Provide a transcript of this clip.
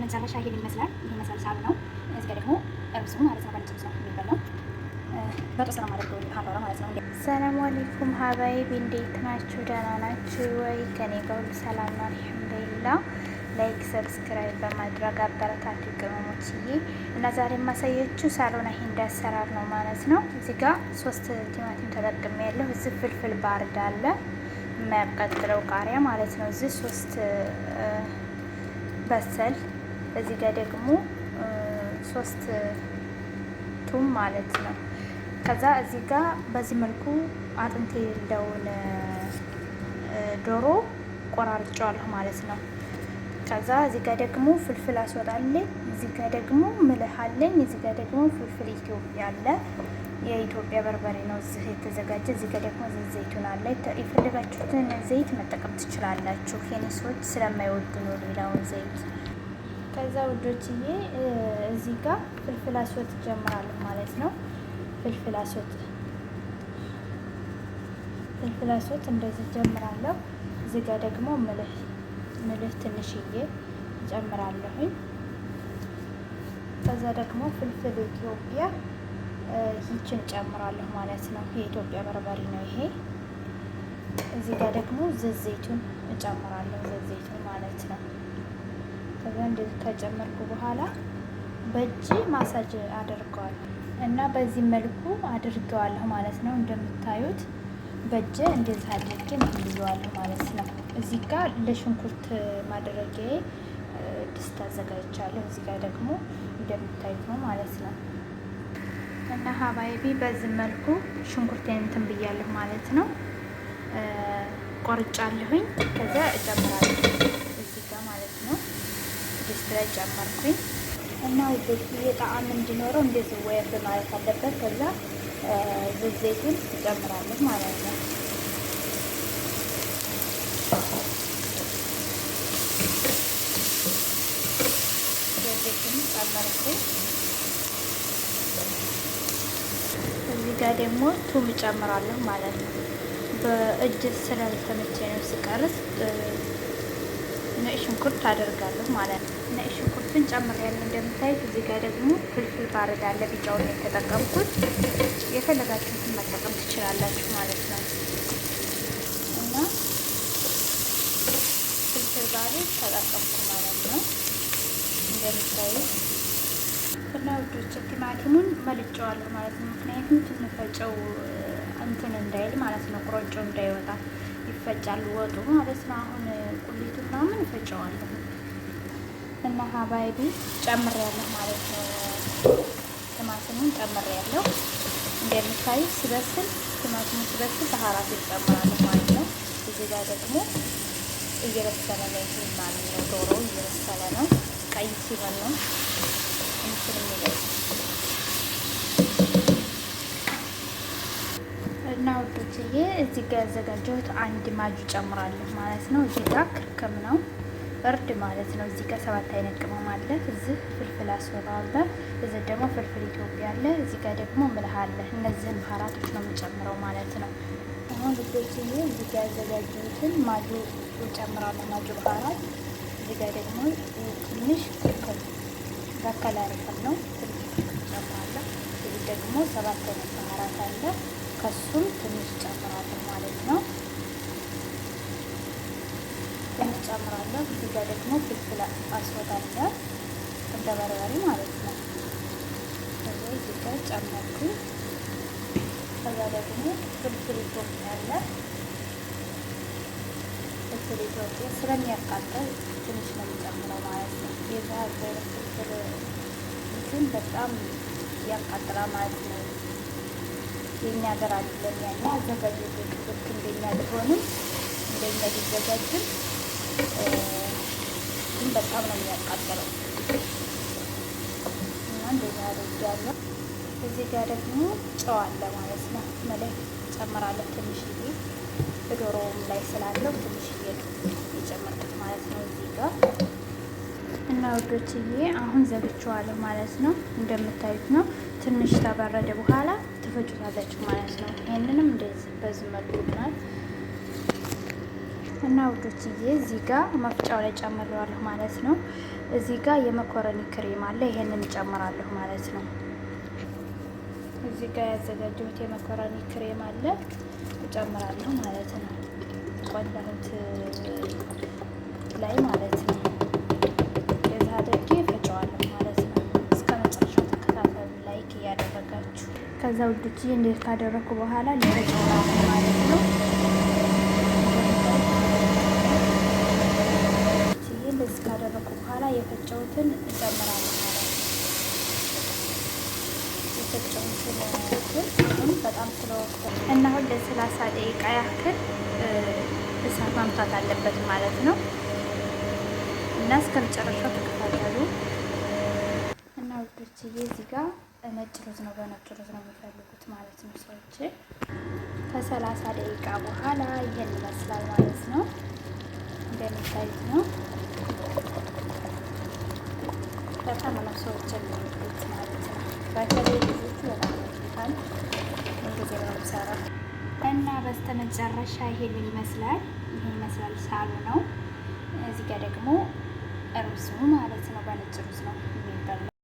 በመጨረሻ ይሄን ይመስላል። ይሄ መሰል ሳሉ ነው። እዚህ ጋር ደግሞ ሩዝ ማለት ነው። በነጭ ሩዝ ነው የሚበላው። በጦስ ነው ማድረግ ካሮራ ማለት ነው። ሰላም አለይኩም ሀባይቢ፣ እንዴት ናችሁ? ደህና ናችሁ ወይ? ከኔ ጋር ሁሉ ሰላም ነው አልሐምዱሊላህ። ላይክ ሰብስክራይብ በማድረግ አበረታቱ ቅመሞችዬ። እና ዛሬ የማሳያችሁ ሳሎና ሂንድ አሰራር ነው ማለት ነው። እዚህ ጋር 3 ቲማቲም ተጠቅሜ ያለሁ። እዚህ ፍልፍል ባርድ አለ የማያቃጥለው ቃሪያ ማለት ነው። እዚህ 3 በሰል፣ እዚህ ጋር ደግሞ 3 ቱም ማለት ነው። ከዛ እዚህ ጋር በዚህ መልኩ አጥንት የሌለውን ዶሮ ቆራርጫዋለሁ ማለት ነው። ከዛ እዚህ ጋር ደግሞ ፍልፍል አስወጣለኝ። እዚህ ጋር ደግሞ ምልህ አለኝ። እዚህ ጋር ደግሞ ፍልፍል ኢትዮጵያ አለ። የኢትዮጵያ በርበሬ ነው እዚህ የተዘጋጀ። እዚህ ጋር ደግሞ ዘይቱን አለ። የፈለጋችሁትን ዘይት መጠቀም ትችላላችሁ። የኔ ሰዎች ስለማይወዱ ነው ሌላውን ዘይት። ከዛ ውዶችዬ እዚህ ጋር ፍልፍል አስወጥ ጀምራለሁ ማለት ነው። ፍልፍል አስወጥ እንደዚህ ጀምራለሁ። እዚህ ጋር ደግሞ ምልህ ትንሽዬ ጨምራለሁኝ። ከዛ ደግሞ ፍልፍል ኢትዮጵያ ይችን ጨምራለሁ ማለት ነው። የኢትዮጵያ በርበሬ ነው ይሄ። እዚህ ጋር ደግሞ ዘይቱን እጨምራለሁ፣ ዘይቱን ማለት ነው። ከዛ እንደዚህ ከጨመርኩ በኋላ በእጅ ማሳጅ አደርገዋለሁ እና በዚህ መልኩ አድርገዋለሁ ማለት ነው። እንደምታዩት በእጅ እንደዚህ አድርጌ እንዲይዋለሁ ማለት ነው። እዚህ ጋር ለሽንኩርት ማድረጊያ ድስት አዘጋጅቻለሁ። እዚህ ጋር ደግሞ እንደምታዩት ነው ማለት ነው። እና ሀባይቢ በዚህ መልኩ ሽንኩርቴን እንትን ብያለሁ ማለት ነው። ቆርጫለሁኝ። ከዛ እጨምራለሁ እዚህ ጋር ማለት ነው። ድስት ላይ ጨመርኩኝ እና ውዶችዬ ጣዕም እንዲኖረው እንደዚህ ወየብ ማለት አለበት። ከዛ ዘይቱን እጨምራለሁ ማለት ነው። ዘይቱን ጨመርኩኝ። እዚህ ጋር ደግሞ ቱም እጨምራለሁ ማለት ነው። በእጅ ስላልተመቼ ነው ስቀርስ ነጭ ሽንኩርት አደርጋለሁ ማለት ነው። ነጭ ሽንኩርትን ጨምሬያለሁ እንደምታዩት። እዚህ ጋር ደግሞ ፍልፍል ባርድ አለ፣ ቢጫውን የተጠቀምኩት። የፈለጋችሁትን መጠቀም ትችላላችሁ ማለት ነው። እና ፍልፍል ባርድ ተጠቀምኩ ማለት ነው እንደምታዩት። እና ውዶች ቲማቲሙን መልጨዋለሁ ማለት ነው። ምክንያቱም ትንፈጨው እንትን እንዳይል ማለት ነው፣ ቁሮጮ እንዳይወጣ ይፈጫል ወጡ ማለት ነው። አሁን ቁሊቱ ምናምን እፈጨዋለሁ እና ሀባይቢ ጨምሬያለሁ ማለት ነው። ቲማቲሙን ጨምሬያለሁ እንደምታዩት። ሲበስል ቲማቲሙ ሲበስል ባህራት ይጨምራለሁ ማለት ነው። እዚህ ጋር ደግሞ እየበሰለ ነው ይሄ ማለት ነው። ዶሮ እየበሰለ ነው። ቀይ ሲሆን ነው እንትን የሚለው እና ውዶችዬ እዚህ ጋር ያዘጋጀሁት 1 ማጁ ጨምራለሁ ማለት ነው። እዚህ ጋር ክርክም ነው እርድ ማለት ነው። እዚህ ጋር 7 አይነት ቅመም አለ። እዚህ ፍልፍል አስወራ አለ። እዚህ ደግሞ ፍልፍል ኢትዮጵያ አለ። እዚህ ጋር ደግሞ ምልህ አለ። እነዚህን ባህራቶች ነው የምጨምረው ማለት ነው። አሁን ውዶችዬ እዚህ ጋር ያዘጋጀሁትን ማጁ ጨምራለሁ፣ ማጁ ባህራት። እዚህ ጋር ደግሞ ትንሽ ክርክም በከለር ነው ጨምራለሁ። እዚህ ደግሞ 7 አይነት ባህራት አለ። ከሱም ትንሽ ጨምራለሁ ማለት ነው። ትንሽ ጨምራለሁ። እዚህ ጋር ደግሞ ፍልፍል አስወጥ አለ እንደ በርበሬ ማለት ነው። እዚህ ጋር ጨመርኩኝ። ከዛ ደግሞ ፍልፍል ኢትዮጵያ አለ። ፍልፍል ኢትዮጵያ ስለሚያቃጥል ትንሽ ነው የሚጨምረው ማለት ነው። የዛ ፍልፍል ግን በጣም ያቃጥላል ማለት ነው። የኛ ሀገር አይደለም ያኛ አዘጋጅቶ ልክ እንደኛ ቢሆንም እንደኛ ቢዘጋጅም ግን በጣም ነው የሚያቃጥለው እና እንደኛ አድርጌያለሁ። እዚህ ጋር ደግሞ ጨው አለ ማለት ነው። መለህ ጨምራለሁ ትንሽዬ፣ በዶሮውም ላይ ስላለው ትንሽዬ የጨመርኩት ማለት ነው እዚህ ጋር። እና ወዶችዬ አሁን ዘግቼዋለሁ ማለት ነው። እንደምታዩት ነው። ትንሽ ተበረደ በኋላ ትፈጩታላችሁ ማለት ነው። ይሄንንም እንደዚህ በዚህ መልኩ ይሆናል። እና ውዶችዬ እዚህ ጋር መፍጫው ላይ ጨምረዋለሁ ማለት ነው። እዚህ ጋር የመኮረኒ ክሬም አለ፣ ይሄንን እጨምራለሁ ማለት ነው። እዚህ ጋር ያዘጋጀሁት የመኮረኒ ክሬም አለ እጨምራለሁ ማለት ነው። ቆላሁት ላይ ማለት ነው። የዛ አድርጌ ፈጨዋለሁ ማለት ነው። እስከ መጨረሻው ተከታተሉ፣ ላይክ እያደረጋችሁ። ከዛ ውዶችዬ እንዴት ካደረኩ በኋላ ሊፈጨው ማለት ነው። እንደዚህ ካደረኩ በኋላ የፈጨሁትን እጨምራለሁ ማለት ነው። የፈጨሁትን በጣም ስለወቅቱ እና አሁን ለ30 ደቂቃ ያክል እሳት ማምታት አለበት ማለት ነው። እና እስከ መጨረሻው ተከታተሉ። እና ውዶችዬ እዚህ ጋር ነጭ ሩዝ ነው፣ በነጭ ሩዝ ነው የሚፈልጉት ማለት ነው ሰዎች። ከ30 ደቂቃ በኋላ ይሄን ይመስላል ማለት ነው። እንደሚታዩት ነው። በጣም ነው ሰዎች የሚወዱት ማለት ነው። በተለይ ልጆቹ በጣም ይወዱታል። እንደዚህ ነው የሚሰራው። እና በስተመጨረሻ ይሄንን ይመስላል። ይሄን ይመስላል ሳሉ ነው። እዚህ ጋር ደግሞ ሩዝ ማለት ነው፣ በነጭ ሩዝ ነው የሚበላው።